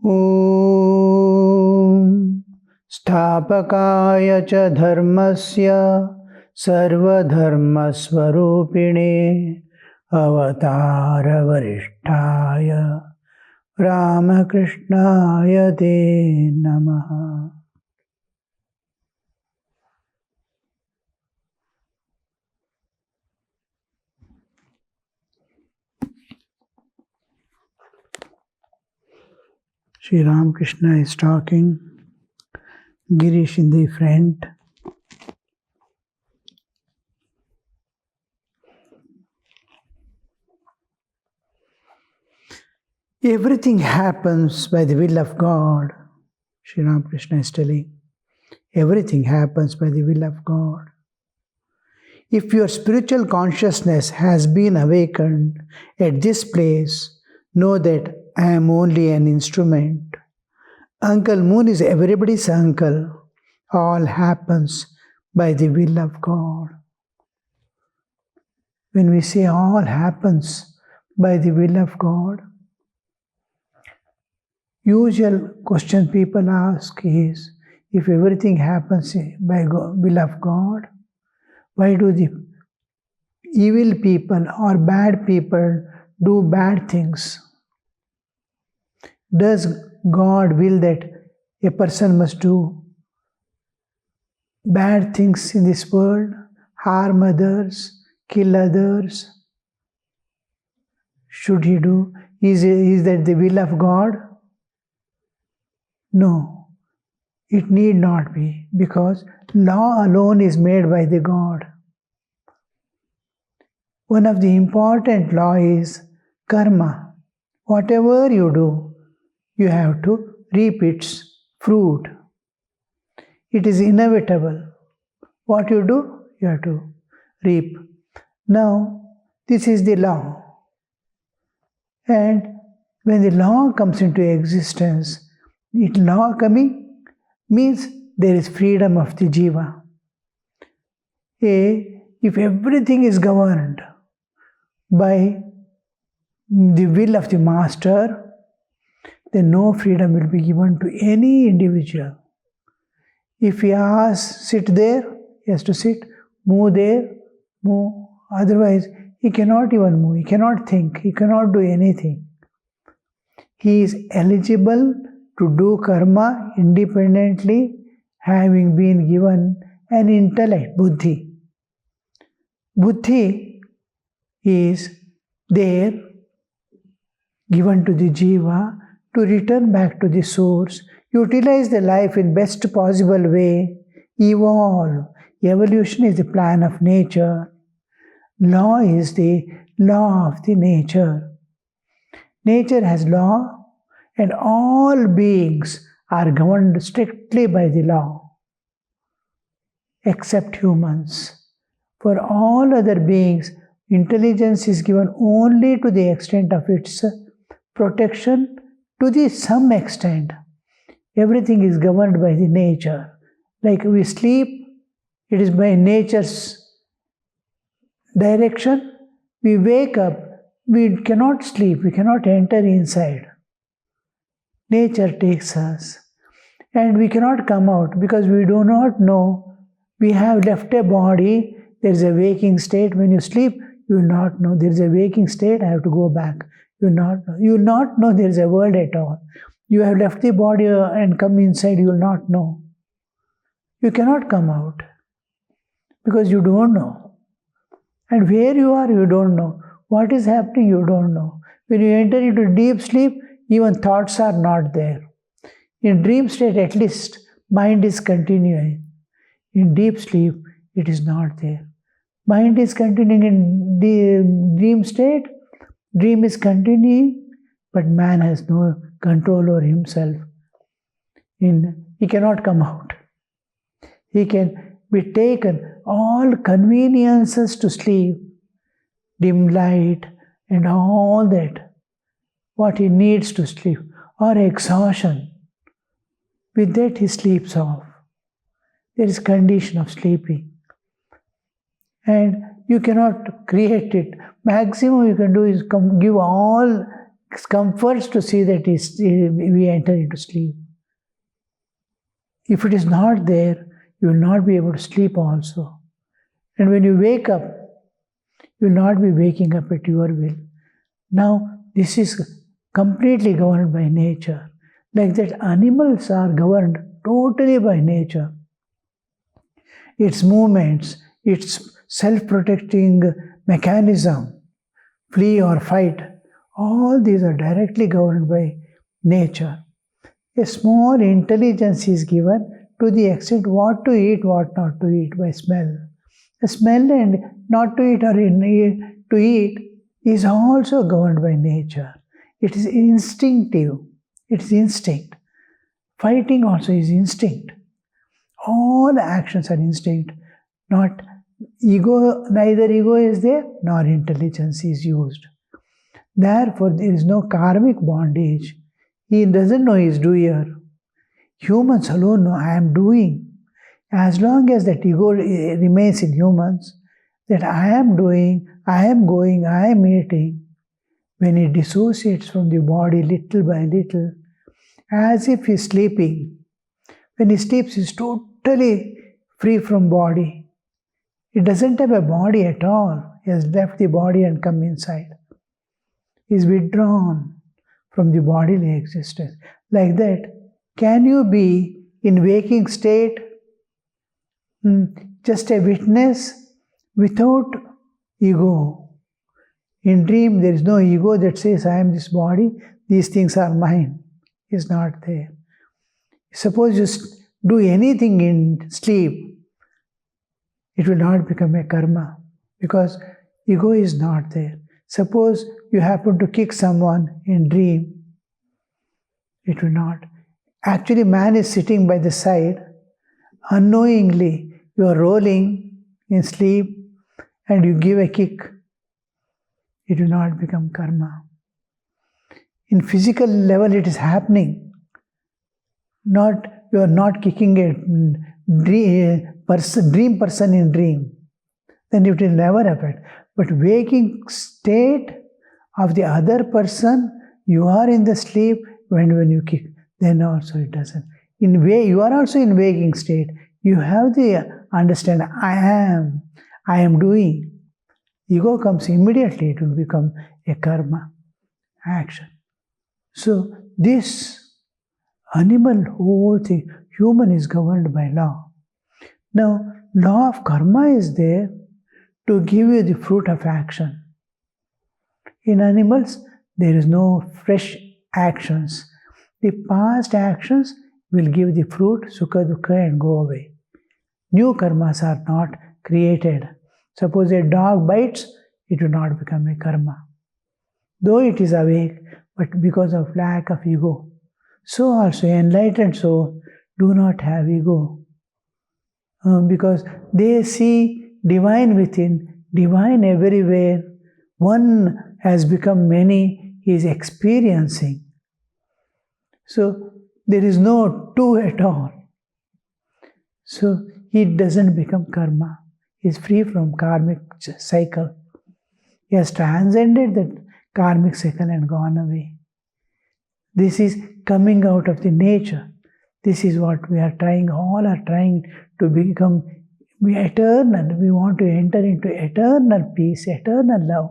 Om Sthapakaya cha dharmasya sarvadharma swarupine avatara varishtaya Ramakrishnaya te namaha. Sri Ramakrishna is talking, Girish in the front. Everything happens by the will of God. Sri Ramakrishna is telling, everything happens by the will of God. If your spiritual consciousness has been awakened at this place, know that I am only an instrument. Uncle Moon is everybody's uncle. All happens by the will of God. When we say all happens by the will of God, usual question people ask is, if everything happens by will of God, why do the evil people or bad people do bad things? Does God will that a person must do bad things in this world, harm others, kill others? Should he do? Is that the will of God? No, it need not be, because law alone is made by the God. One of the important law is karma. Whatever you do, you have to reap its fruit. It is inevitable. What you do, you have to reap. Now, this is the law. And when the law comes into existence, law coming means there is freedom of the jiva. If everything is governed by the will of the master, then no freedom will be given to any individual. If he asks, sit there, he has to sit, move there, move. Otherwise, he cannot even move, he cannot think, he cannot do anything. He is eligible to do karma independently, having been given an intellect, buddhi. Buddhi is there, given to the jiva, to return back to the source, utilize the life in best possible way, evolve. Evolution is the plan of nature. Law is the law of the nature. Nature has law, and all beings are governed strictly by the law, except humans. For all other beings, intelligence is given only to the extent of its protection, to some extent. Everything is governed by the nature. Like we sleep, it is by nature's direction. We wake up, we cannot sleep, we cannot enter inside. Nature takes us. And we cannot come out because we do not know. We have left a body, there is a waking state. When you sleep, you will not know. There is a waking state, I have to go back. You will not know. You will not know there is a world at all. You have left the body and come inside, you will not know. You cannot come out because you don't know. And where you are, you don't know. What is happening, you don't know. When you enter into deep sleep, even thoughts are not there. In dream state, at least, mind is continuing. In deep sleep, it is not there. Mind is continuing in the dream state, dream is continuing, but man has no control over himself. He cannot come out. He can be taken, all conveniences to sleep, dim light and all that, what he needs to sleep, or exhaustion. With that he sleeps off. There is condition of sleeping. And you cannot create it. Maximum you can do is give all comforts to see that we enter into sleep. If it is not there, you will not be able to sleep also. And when you wake up, you will not be waking up at your will. Now, this is completely governed by nature. Like that, animals are governed totally by nature. Its movements, its self-protecting mechanism, flee or fight, all these are directly governed by nature. A small intelligence is given to the extent what to eat, what not to eat by smell. The smell and not to eat or to eat is also governed by nature. It is instinctive. It is instinct. Fighting also is instinct. All actions are instinct. Not ego, neither ego is there, nor intelligence is used. Therefore, there is no karmic bondage. He doesn't know he is doer. Humans alone know I am doing. As long as that ego remains in humans, that I am doing, I am going, I am eating, when it dissociates from the body little by little, as if he is sleeping. When he sleeps, he is totally free from body. He doesn't have a body at all. He has left the body and come inside. He is withdrawn from the bodily existence. Like that, can you be in waking state just a witness without ego? In dream, there is no ego that says, I am this body, these things are mine. It's not there. Suppose you do anything in sleep, it will not become a karma because ego is not there. Suppose you happen to kick someone in dream, it will not. Actually, man is sitting by the side, unknowingly you are rolling in sleep and you give a kick, it will not become karma. In physical level it is happening. Not, you are not kicking a dream person in dream. Then it will never happen. But waking state of the other person, you are in the sleep when you kick. Then also it doesn't. You are also in waking state. You have the understanding, I am doing. Ego comes immediately, it will become a karma, action. So this animal, whole thing, human is governed by law. Now, law of karma is there to give you the fruit of action. In animals, there is no fresh actions. The past actions will give the fruit, sukha, dukkha, and go away. New karmas are not created. Suppose a dog bites, it will not become a karma. Though it is awake, but because of lack of ego. So also enlightened soul do not have ego. Because they see divine within, divine everywhere. One has become many, he is experiencing. So there is no two at all. So he doesn't become karma. He is free from karmic cycle. He has transcended that karmic cycle and gone away. This is coming out of the nature. This is what we are trying, all are trying to become eternal. We want to enter into eternal peace, eternal love,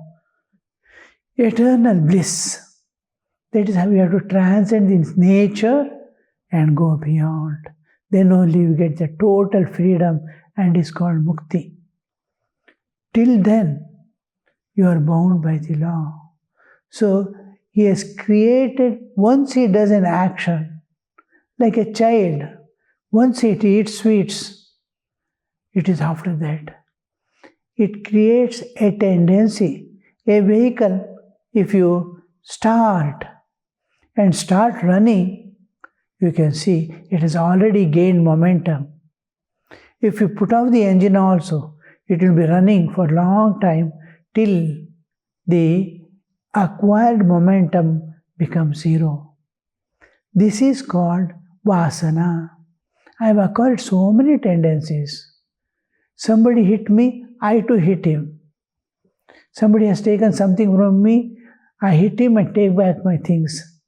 eternal bliss. That is how we have to transcend this nature and go beyond. Then only you get the total freedom and it's called mukti. Till then, you are bound by the law. So, he has created, once he does an action, like a child, once it eats sweets, it is after that. It creates a tendency, a vehicle, if you start running, you can see it has already gained momentum. If you put off the engine also, it will be running for a long time till the acquired momentum becomes zero. This is called vasana. I have acquired so many tendencies. Somebody hit me, I too hit him. Somebody has taken something from me, I hit him and take back my things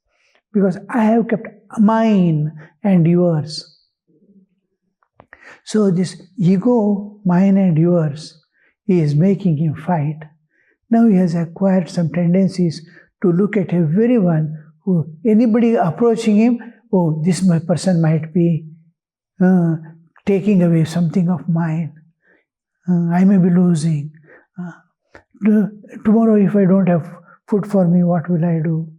because I have kept mine and yours. So this ego, mine and yours, is making him fight. Now he has acquired some tendencies to look at everyone, anybody approaching him, oh, this my person might be taking away something of mine. I may be losing. Tomorrow if I don't have food for me, what will I do?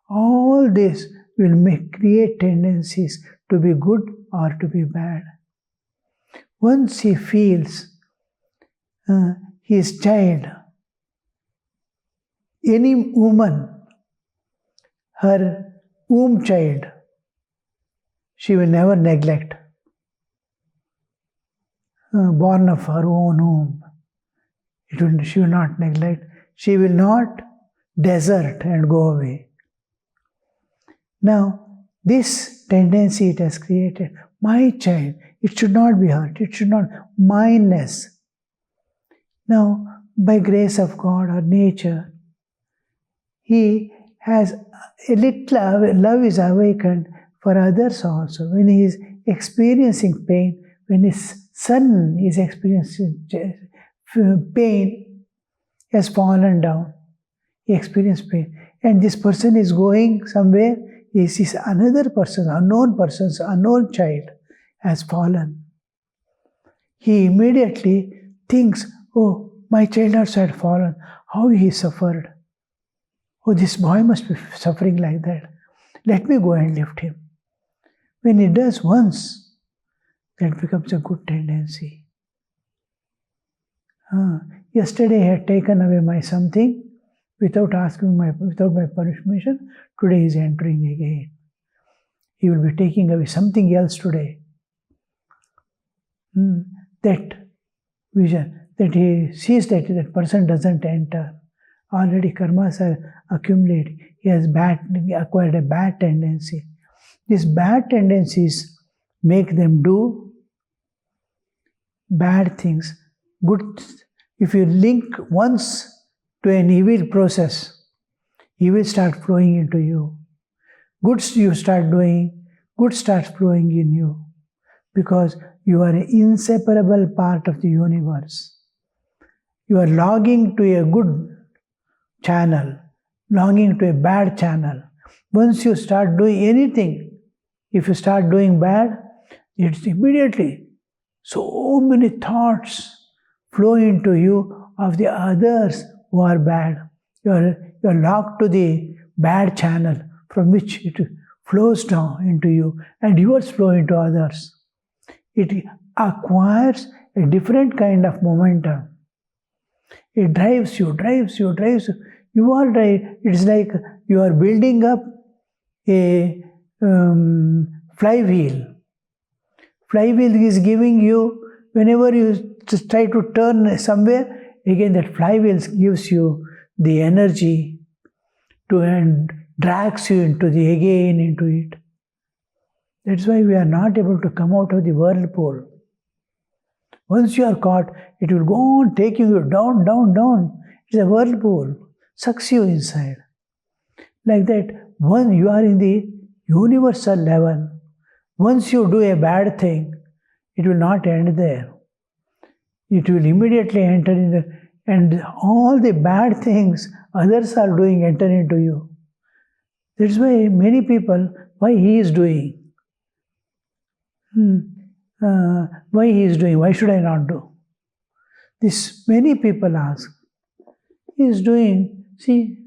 All this will create tendencies to be good or to be bad. Once he feels his child, any woman, her womb child, she will never neglect. Born of her own womb, she will not neglect. She will not desert and go away. Now, this tendency it has created, my child, it should not be hurt, it should not, mineness. Now, by grace of God or nature, he has a little love is awakened for others also. When he is experiencing pain, when his son is experiencing pain, he has fallen down, he experienced pain, and this person is going somewhere, he sees another person, unknown child has fallen. He immediately thinks, oh, my child also had fallen, how he suffered. Oh, this boy must be suffering like that. Let me go and lift him. When he does once, that becomes a good tendency. Yesterday he had taken away my something without my permission. Today he is entering again. He will be taking away something else today. That vision, that he sees that person doesn't enter. Already karmas are accumulated. He has acquired a bad tendency. These bad tendencies make them do bad things. Good. If you link once to an evil process, evil start flowing into you. Goods you start doing, good starts flowing in you. Because you are an inseparable part of the universe. You are logging to a good channel, longing to a bad channel. Once you start doing anything, if you start doing bad, it's immediately so many thoughts flow into you of the others who are bad. You are locked to the bad channel from which it flows down into you, and yours flow into others. It acquires a different kind of momentum. It drives you. You are right. It's like you are building up a flywheel. Flywheel is giving you, whenever you just try to turn somewhere, again that flywheel gives you the energy to and drags you into it. That's why we are not able to come out of the whirlpool. Once you are caught, it will go on taking you down. It's a whirlpool, sucks you inside. Like that, when you are in the universal level, once you do a bad thing, it will not end there. It will immediately enter in and all the bad things others are doing enter into you. That's why many people, why he is doing? Why he is doing? Why should I not do? This many people ask. He is doing, see,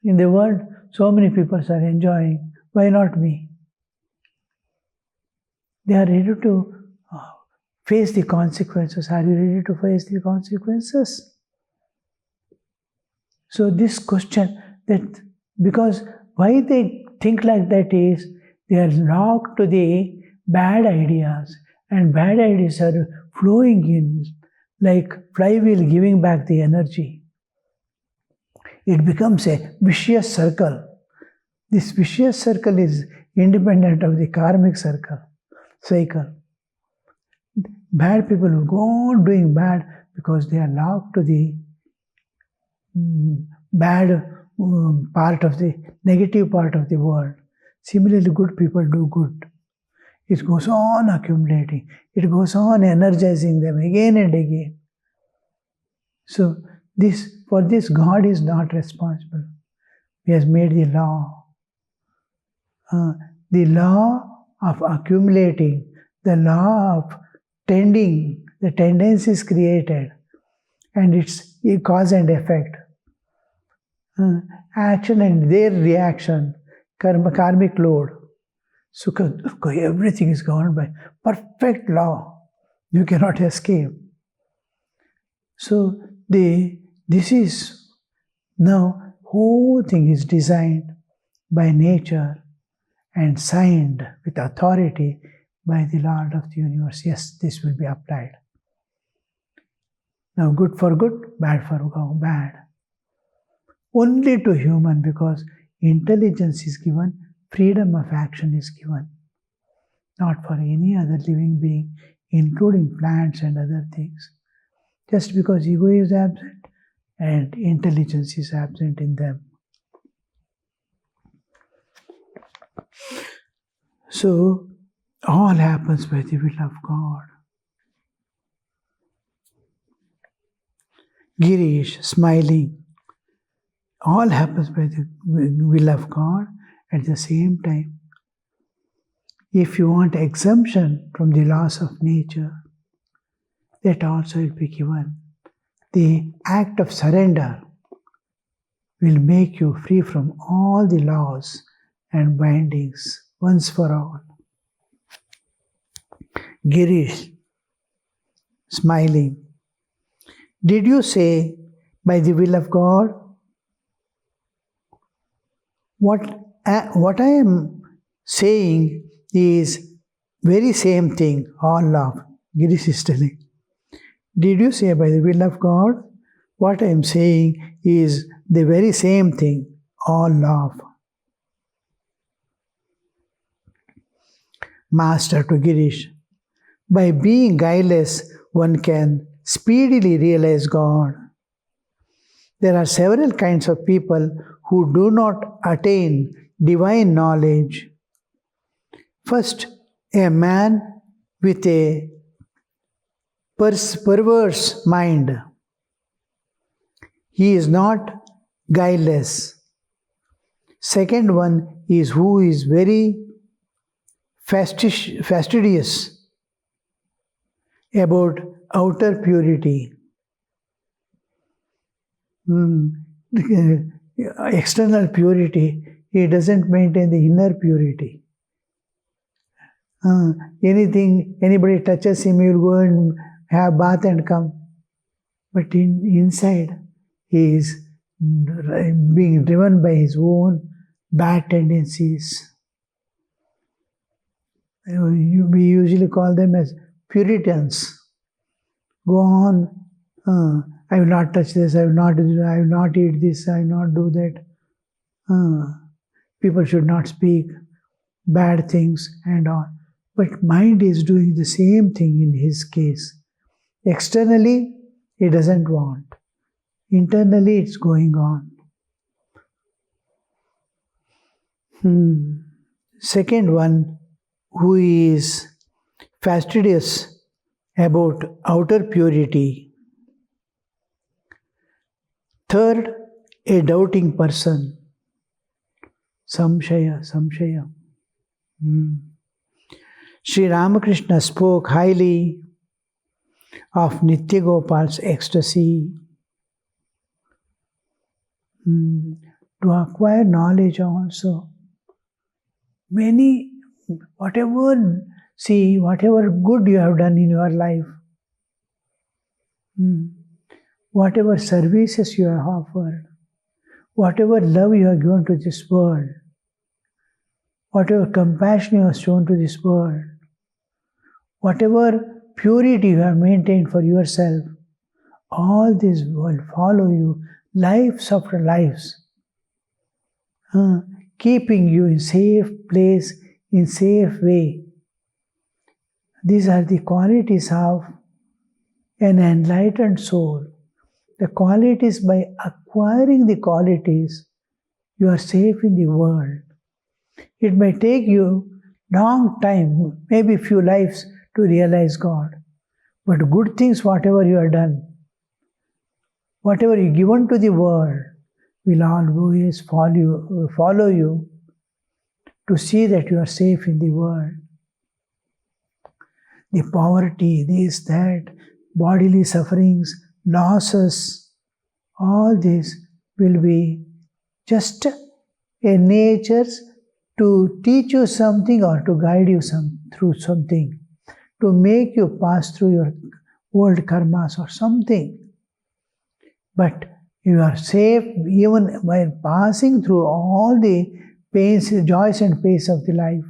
in the world, so many people are enjoying. Why not me? They are ready to face the consequences. Are you ready to face the consequences? So this question, that because why they think like that is, they are locked to the bad ideas, and bad ideas are flowing in like flywheel giving back the energy. It becomes a vicious circle. This vicious circle is independent of the karmic cycle. Bad people will go on doing bad because they are locked to the bad part of the negative part of the world. Similarly, good people do good. It goes on accumulating. It goes on energizing them again and again. So for this, God is not responsible. He has made the law. The law of accumulating, the law of tending, the tendency is created, and it's a cause and effect. Action and their reaction, karmic load. Sukha, dukha, everything is governed by perfect law. You cannot escape. So this is now whole thing is designed by nature and signed with authority by the Lord of the universe. Yes, this will be applied. Now good for good, bad for bad. Only to human, because intelligence is given, freedom of action is given. Not for any other living being, including plants and other things. Just because ego is absent and intelligence is absent in them. So, all happens by the will of God. Girish, smiling. All happens by the will of God. At the same time, if you want exemption from the laws of nature, that also will be given. The act of surrender will make you free from all the laws and bindings once for all. Girish, smiling. Did you say by the will of God? What I am saying is very same thing, all love. Girish is telling. Did you say by the will of God? What I am saying is the very same thing, all love. Master to Girish. By being guileless, one can speedily realize God. There are several kinds of people who do not attain divine knowledge. First, a man with a perverse mind. He is not guileless. Second one is who is very fastidious about outer purity. External purity, he doesn't maintain the inner purity. Anybody touches him, he will go and have bath and come. But inside, he is being driven by his own bad tendencies. We usually call them as Puritans. Go on, I will not touch this, I will not eat this, I will not do that. People should not speak bad things and all. But mind is doing the same thing in his case. Externally, he doesn't want. Internally, it's going on. Second one, who is fastidious about outer purity. Third, a doubting person. Samshaya. Sri Ramakrishna spoke highly of Nitya Gopal's ecstasy. To acquire knowledge also. Whatever good you have done in your life, whatever services you have offered, whatever love you have given to this world, whatever compassion you have shown to this world, whatever purity you have maintained for yourself, all this will follow you lives after lives, keeping you in safe place, in safe way. These are the qualities of an enlightened soul. The qualities, by acquiring the qualities, You are safe in the world. It may take you long time, maybe few lives, to realize God. But good things, whatever you have done, whatever you given to the world, will always follow you to see that you are safe in the world. The poverty, this, that, bodily sufferings, losses, all this will be just a nature to teach you something or to guide you through something, to make you pass through your old karmas or something. But you are safe even while passing through all the pains, joys and pains of the life.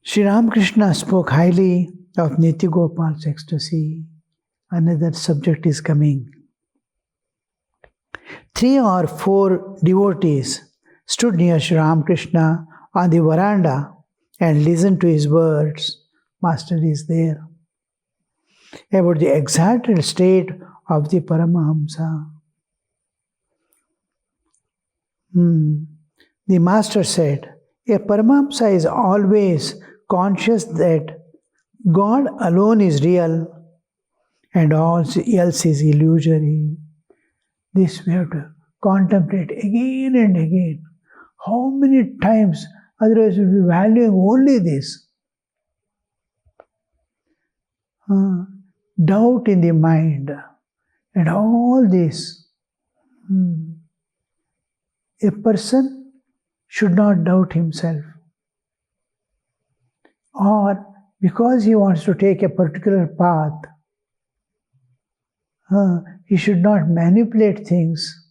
Sri Ramakrishna spoke highly of Nitya Gopal's ecstasy. Another subject is coming. 3 or 4 devotees stood near Sri Ramakrishna on the veranda and listened to his words. Master is there. About the exalted state of the Paramahamsa. The Master said, a Paramahamsa is always conscious that God alone is real and all else is illusory. This we have to contemplate again and again. How many times? Otherwise we'll be valuing only this. Doubt in the mind and all this. A person should not doubt himself. Or because he wants to take a particular path, he should not manipulate things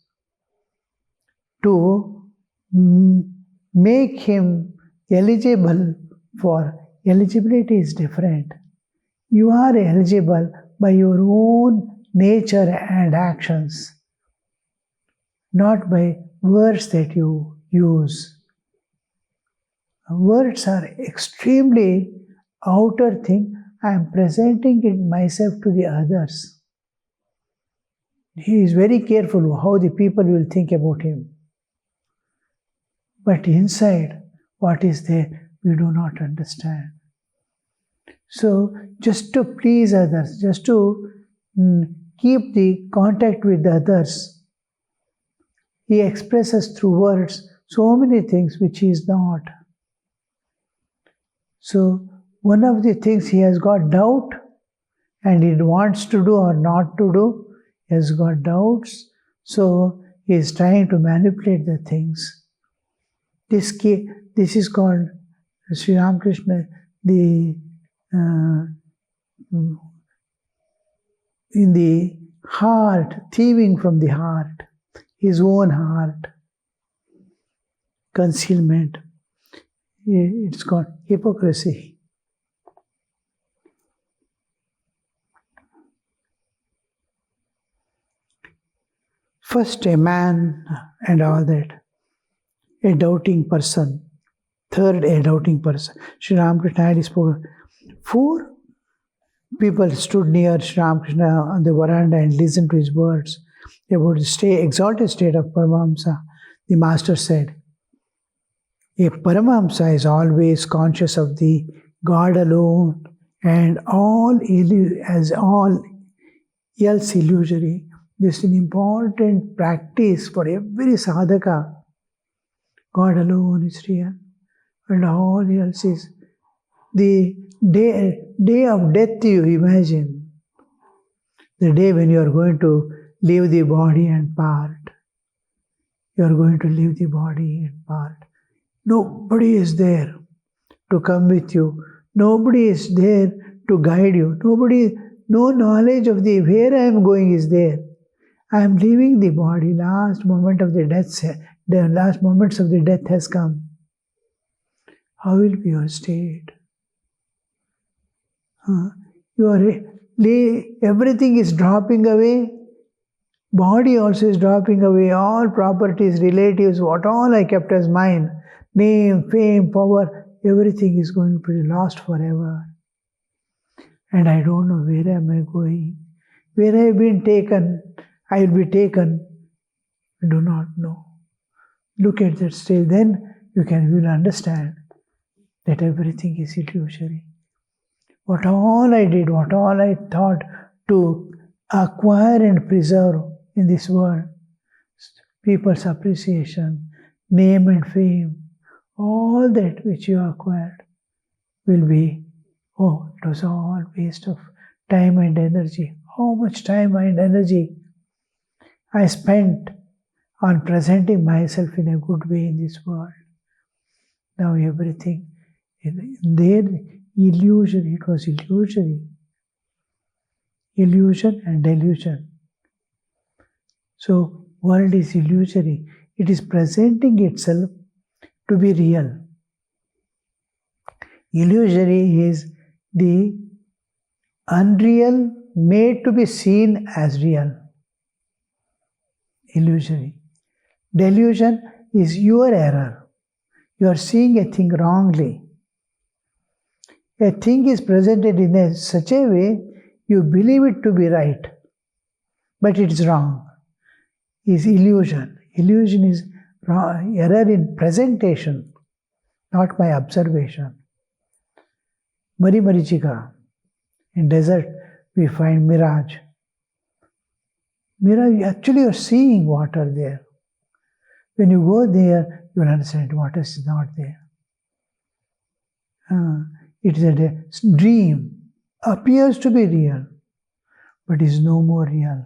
to make him eligible for. Eligibility is different. You are eligible by your own nature and actions, not by words that you use. Words are extremely outer thing. I am presenting it myself to the others. He is very careful how the people will think about him. But inside, what is there, we do not understand. So, just to please others, just to keep the contact with the others, he expresses through words so many things which he is not. So, one of the things he has got doubt and he wants to do or not to do, he has got doubts, so he is trying to manipulate the things. This is called Sri Ramakrishna, in the heart, thieving from the heart, his own heart, concealment. It's called hypocrisy. First, a man and all that, a doubting person. Third, a doubting person. Sri Ramakrishna spoke. 4 people stood near Sri Ramakrishna on the veranda and listened to his words about the exalted state of Paramahamsa. The Master said, a Paramahamsa is always conscious of the God alone and all else illusory. This is an important practice for every sadhaka. God alone is real and all else is. The day of death, you imagine. The day when you are going to leave the body and part. You are going to leave the body and part. Nobody is there to come with you. Nobody is there to guide you. No knowledge of the where I am going is there. I am leaving the body. Last moments of the death has come. How will be your state? Everything is dropping away. Body also is dropping away. All properties, relatives, what all I kept as mine, name, fame, power, everything is going to be lost forever. and I don't know where am I going. Where I have been taken, I will be taken. I do not know. Look at that stage, then you will understand that everything is illusory. What all I did, what all I thought to acquire and preserve in this world, people's appreciation, name and fame, all that which you acquired will be, oh, it was all waste of time and energy. How much time and energy I spent on presenting myself in a good way in this world. Now everything, there, illusion, it was illusory. Illusion and delusion. So, world is illusory. It is presenting itself to be real. Illusory is the unreal made to be seen as real. Illusory. Delusion is your error. You are seeing a thing wrongly. A thing is presented in such a way you believe it to be right, but it is wrong. Is illusion. Illusion is wrong, error in presentation, not by observation. Marichika. In desert, we find mirage. Mirage, actually you are seeing water there. When you go there, you will understand water is not there. It is a dream, appears to be real, but is no more real.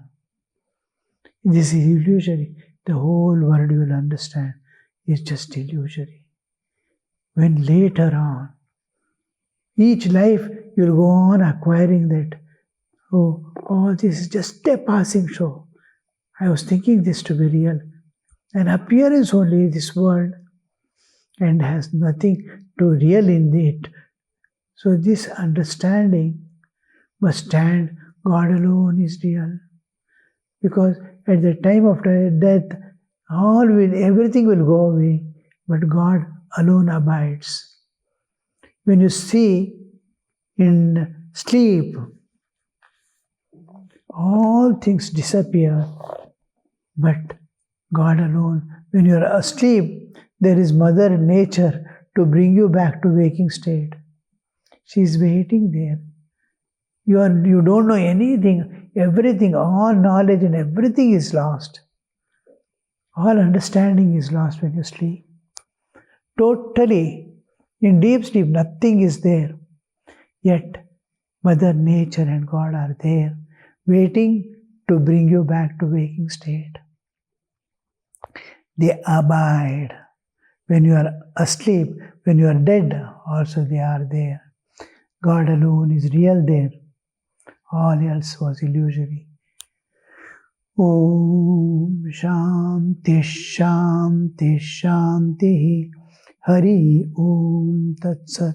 This is illusory. The whole world you will understand is just illusory. When later on, each life you will go on acquiring that, oh, all this is just a passing show. I was thinking this to be real. An appearance only this world and has nothing to real in it. So this understanding must stand, God alone is real. Because at the time of death, everything will go away, but God alone abides. When you see in sleep, all things disappear, but God alone. When you are asleep, there is Mother Nature to bring you back to waking state. She is waiting there. You don't know anything, everything, all knowledge and everything is lost. All understanding is lost when you sleep. Totally, in deep sleep, nothing is there. Yet, Mother Nature and God are there, waiting to bring you back to waking state. They abide. When you are asleep, when you are dead, also they are there. God alone is real there. All else was illusory. Om Shanti Shanti Shanti Hari Om Tat Sat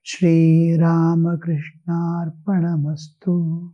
Shri Ramakrishna Arpanamastu.